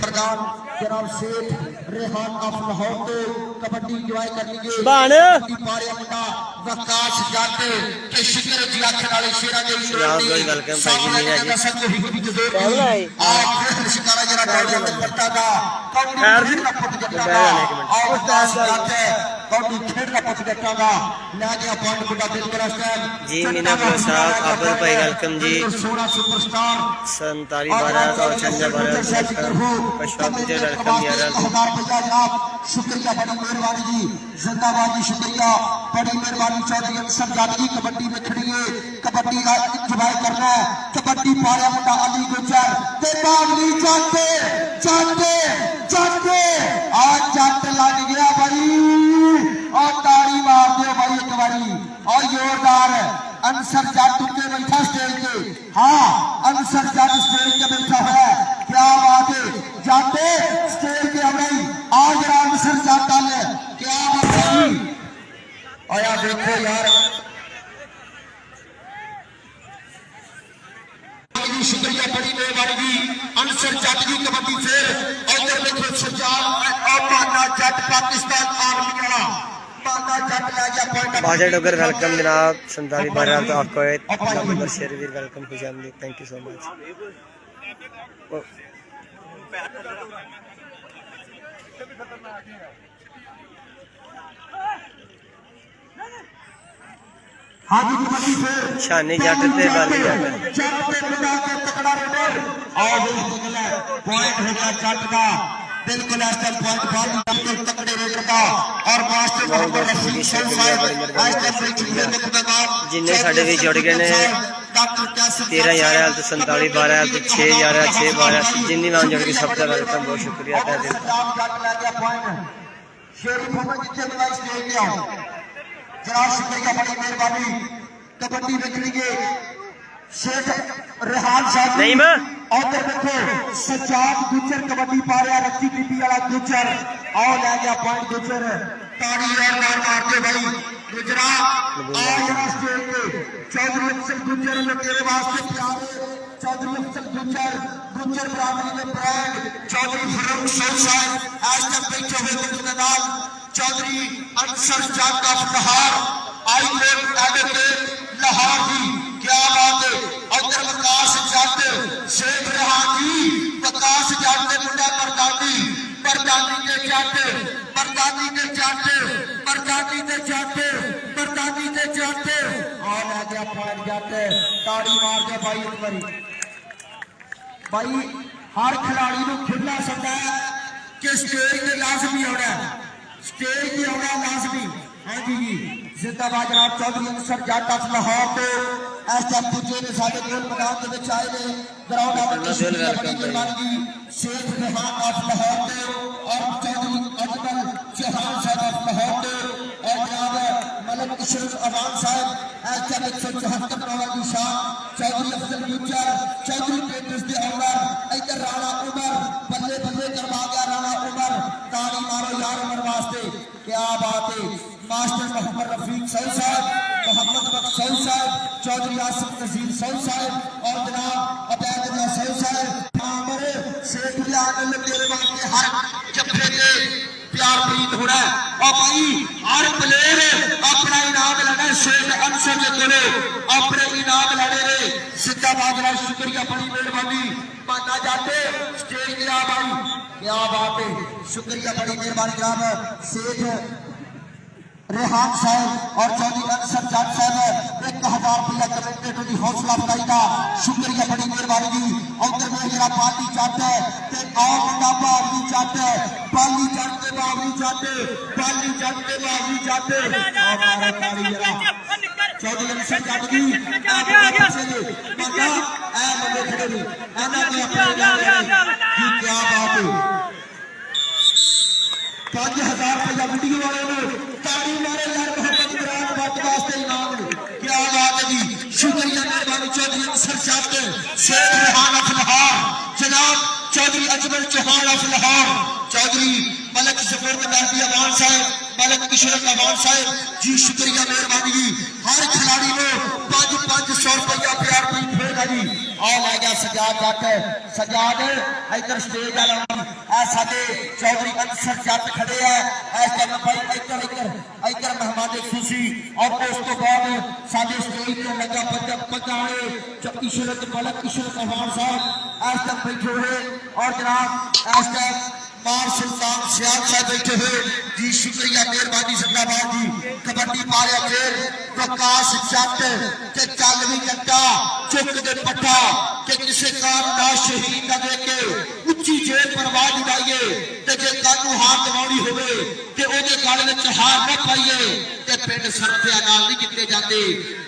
प्रधान जनाब शेख रेहान ऑफ लाहौर को कबड्डी इंजॉय कर लीजिए पारिया मुंडा वकाश जाते के शिखर जी आखन वाले शेरा दे शिकारा जरा डाल पट्टा का कौडी पुट जट्टा और दास जाते कौडी खेल का पुट जट्टा का ले गया पॉइंट मुंडा दिल का स्टैंड जी मीना ब्रो साहब अब्दुल भाई वेलकम जी 16 सुपरस्टार 47 12 और 56 12 पशवा मुझे वेलकम यार शुक्रिया बड़ी मेहरबानी जी जिंदाबाद जी शुक्रिया बड़ी मेहरबानी चौधरी अनसर जादगी कबड्डी में खड़ी है कबड्डी का इंजॉय करना है कबड्डी पाया मुंडा अली गुजर ते बावली जाते जाते जाते आज जट लग गया भाई और ताड़ी मार दो भाई एक बारी और जोरदार अनसर जट उनके बैठा स्टेज पे हाँ अनसर जट स्टेज पे बैठा है क्या बात है जाते स्टेज पे आ गई आज अनसर जट आले क्या बात है आया देखो यार शुक्रिया बड़ी मेहरबानी जी अनसर जट की कबड्डी फिर और देखो सजाद और माना जट पाकिस्तान आर्मी वाला माना जट ले गया पॉइंट बाजा डोगर वेलकम जनाब 47 12 तो आपको नंबर शेरवीर वेलकम खुशामदीद थैंक यू सो मच हाँ जी कबड्डी फिर शानी जट ते बाली जट जट पे मुंडा के तकड़ा रोड और पॉइंट हो गया जट का बिल्कुल ऐसा पॉइंट बिल्कुल तकड़े रेडर का और मास्टर मोहम्मद रफीक साहब ऐसा फ्री जिन्ने साडे भी जुड़ गए ने 13 11 तो 47 12 तो 6 11 6 12 जिन्नी नाम जुड़ गए सबका वेलकम बहुत शुक्रिया था दिल शेरी मोहम्मद जितने भी स्टेज पे आओ जनाब शुक्रिया बड़ी मेहरबानी कबड्डी में खेलेंगे शेख रेहान साहब नहीं मां और देखो सजाद गुजर कबड्डी पा रहा रखी बीबी वाला गुजर और ले गया पॉइंट गुजर ताड़ी और मार मारते भाई गुजरा आज स्टेज पे चौधरी अफजल गुजर ने तेरे वास्ते प्यारे चौधरी अफजल गुजर गुजर बरादरी के ब्रांड चौधरी फरूक साहब आज तक बैठे हुए Gujrat Chaudhry Ansar Jat of Lahore high court advocate Lahore ji क्या बात है अदर विकास जट शेख रेहान जी विकास जट के मुंडा मरदानी मरदानी के जट मरदानी के जट मरदानी के जट मरदानी के जट और आ गया पॉइंट जट ताड़ी मार दे भाई एक बारी भाई हर खिलाड़ी को खेलना सकता है कि स्टेज पे लाजमी होना स्टेज पे होना लाजमी हाँ जी जी जिंदाबाद जनाब चौधरी अनसर जट ऑफ लाहौर को इस टाइम दूजे ने साढ़े गोल मैदान के विच आए ने ग्राउंड आवर की शुक्रिया बड़ी मेहरबानी जी शेख रेहान ऑफ लाहौर को और चौधरी अजमल चौहान साहब ऑफ लाहौर को और जनाब मलक इशरत अवान साहब इस टाइम 174 नंबर की शान चौधरी अफजल गुजर चौधरी पेटर्स दे ओनर इधर राणा उमर बल्ले बल्ले करवा गया राणा उमर ताड़ी मारो यार उमर वास्ते क्या बात है मास्टर मोहम्मद रफीक साहब मोहम्मद बख्श साहब चौधरी आसिफ नजीर साहब और जनाब अबैदुल्लाह साहब हमारे शेख लियान तेरे वास्ते हर जफे के प्यार प्रीत होना और भाई हर प्लेयर अपना इनाम लेना शेख अनसर के कोले अपने इनाम लेने रे जिंदाबाद जनाब शुक्रिया बड़ी मेहरबानी माना जाते स्टेज पे आ भाई क्या बात है शुक्रिया बड़ी मेहरबानी जनाब शेख रेहान साहब और चौधरी अनसर जट साहब 1000 रुपया कमेंटेटर की हौसला अफजाई का शुक्रिया बड़ी मेहरबानी जी उधर में जरा पाली जट ते और मुंडा बावली जट पाली जट ते बावली जट पाली जट ते बावली जट और ताली जरा चौधरी अनसर जट की मजा ए बंदे खड़े ने एना के की क्या बात है 5000 रुपया वीडियो वाले ने ताड़ी मारे यार मोहम्मद इमरान बात वास्ते इनाम क्या बात है जी शुक्रिया मेहरबानी चौधरी अनसर जट शेख रेहान ऑफ लाहौर जनाब चौधरी अजमल चौहान ऑफ लाहौर चौधरी मलक जफर मेहदी अवान साहब मलक इशरत अवान साहब जी शुक्रिया मेहरबानी जी हर खिलाड़ी को 500 रुपया प्यार प्रीत होगा जी और आ गया सजाद जट सजाद इधर स्टेज वाला साडे चौधरी अंसर जट खड़े है इस टाइम भाई इधर मेहमान खुशी और उस तो बाद साडे स्टेज ते लगा पकाने इशरत मलक इशरत अफान साहब इस टाइम बैठे हुए और जनाब इस टाइम मार सुल्तान सियाल साहब बैठे हुए जी शुक्रिया मेहरबानी जिंदाबाद जी कबड्डी पाया खेल प्रकाश जट ते चल भी जट्टा चुक दे पट्टा कि किसी काम ना शहीद ना देके उच्ची जेल पर आवाज उठाइए ते जे कानू हार दवाउणी होवे ते ओदे गल विच हार ना पाइए ते पिंड सरफिया नाल नहीं किते जाते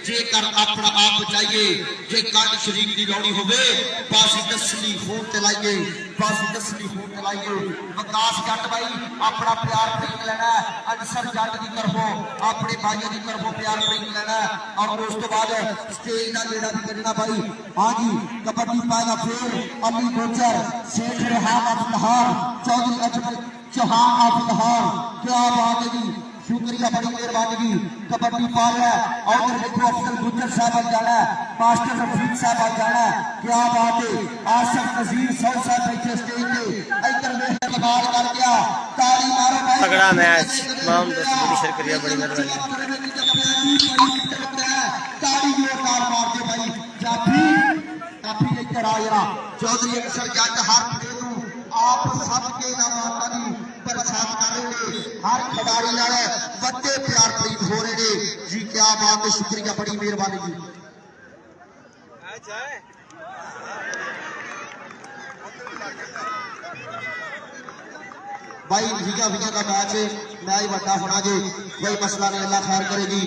जेकर अपना आप बचाइए जे कंन शरीक दी लाउणी होवे बासी दसली खून ते लाइए बासी दसली खून ते लाइए विकास जट भाई अपना प्यार प्रेम लेना अंसर जट की तरफों अपने भाइयों की तरफों प्यार प्रेम लेना और उस तो बाद स्टेज का जेड़ा भी करना भाई हाँ जी कबड्डी पाएगा फिर अली गोचर शेख रेहान अफ्तार चौधरी अजमल चौहान अफ्तार क्या बात है जी शुक्रिया बड़ी मेहरबानी जी कबड्डी पा रहा है और देखो अफजल गुजर साहब आ जाना मास्टर रफीक साहब आ जाना क्या बात है आसिफ नजीर सौ साहब बैठे स्टेज पे इधर में कमाल कर गया ताली मारो भाई तगड़ा मैच तमाम दोस्तों की शुक्रिया बड़ी मेहरबानी ताली जोरदार मार दे भाई जाफी काफी इधर आ जरा चौधरी अक्सर जट हर प्लेयर नूं आप सबके नाम माता दी परेशान कर रहे हैं हर खिडारी नाल वड्डे प्यार प्रीत हो रहे हैं जी क्या बात है शुक्रिया बड़ी मेहरबानी जी भाई भीगा भीगा का मैच है मैच बड़ा होना जी कोई मसला नहीं अल्लाह खैर करेगी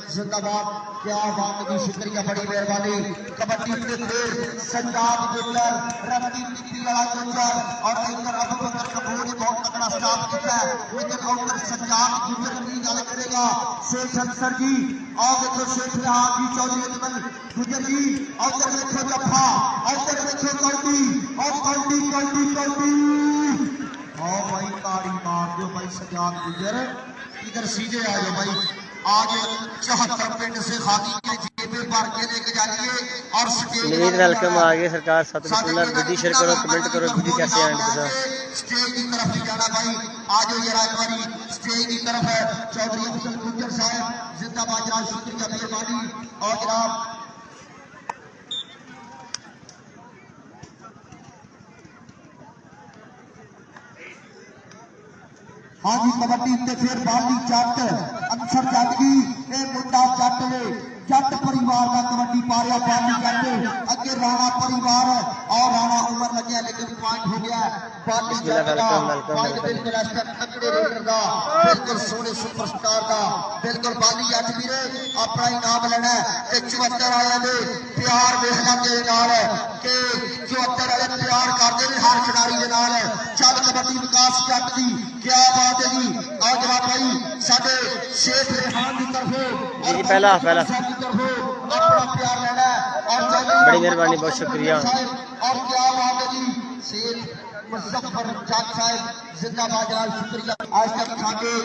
जिंदाबाद क्या बात की शुक्रिया बड़ी मेहरबानी कबड्डी के खेल सज्जाद गुजर रवि टिक्की वाला गुजर और इधर अबू बकर कपूर ने बहुत तगड़ा स्टाफ किया है लेकिन उधर सज्जाद गुजर की गल करेगा शेख अंसर जी और देखो शेख रेहान जी चौधरी अजमल गुजर जी और उधर देखो जफा और उधर देखो कौडी और कौडी और भाई ताड़ी मार दो भाई सज्जाद गुजर इधर सीधे आ जाओ भाई आज 74 पिंड से खादी के जेबे भर के लेके जाइए और नवीन वेलकम आ गए सरकार सतपुर वीडियो शेयर करो कमेंट करो वीडियो कैसे एंड स्टेज की तरफ ही जाना भाई आज ये राजवारी स्टेज की तरफ है चौधरी अफजल गुजर साहब जिंदाबाद जनाब शुक्रिया मेहरबानी और जनाब हाँ जी कबड्डी ते फिर बाली जट अंसर जट की ये मुंडा जट ने जट परिवार का कबड्डी पा रहा बाली जट अगे राणा परिवार और राणा उमर लगे लेकिन पॉइंट हो गया बाली जट का पॉइंट बिल्कुल तगड़े रेडर का बिल्कुल सोने सुपरस्टार का बिल्कुल बाली जट वीरे अपना इनाम लेना ते 74 आया ने प्यार देखना के नाल के 74 वाले प्यार करते ने हर खिडारी दे नाल चल कबड्डी विकास जट दी क्या बात है जी और जनाब भाई साडे शेख रेहान की तरफों और पहला अपना प्यार लेना और बड़ी मेहरबानी बहुत शुक्रिया और क्या बात है जी शेख मुजफ्फर जट साहब जिंदाबाद जनाब शुक्रिया आज तक साडे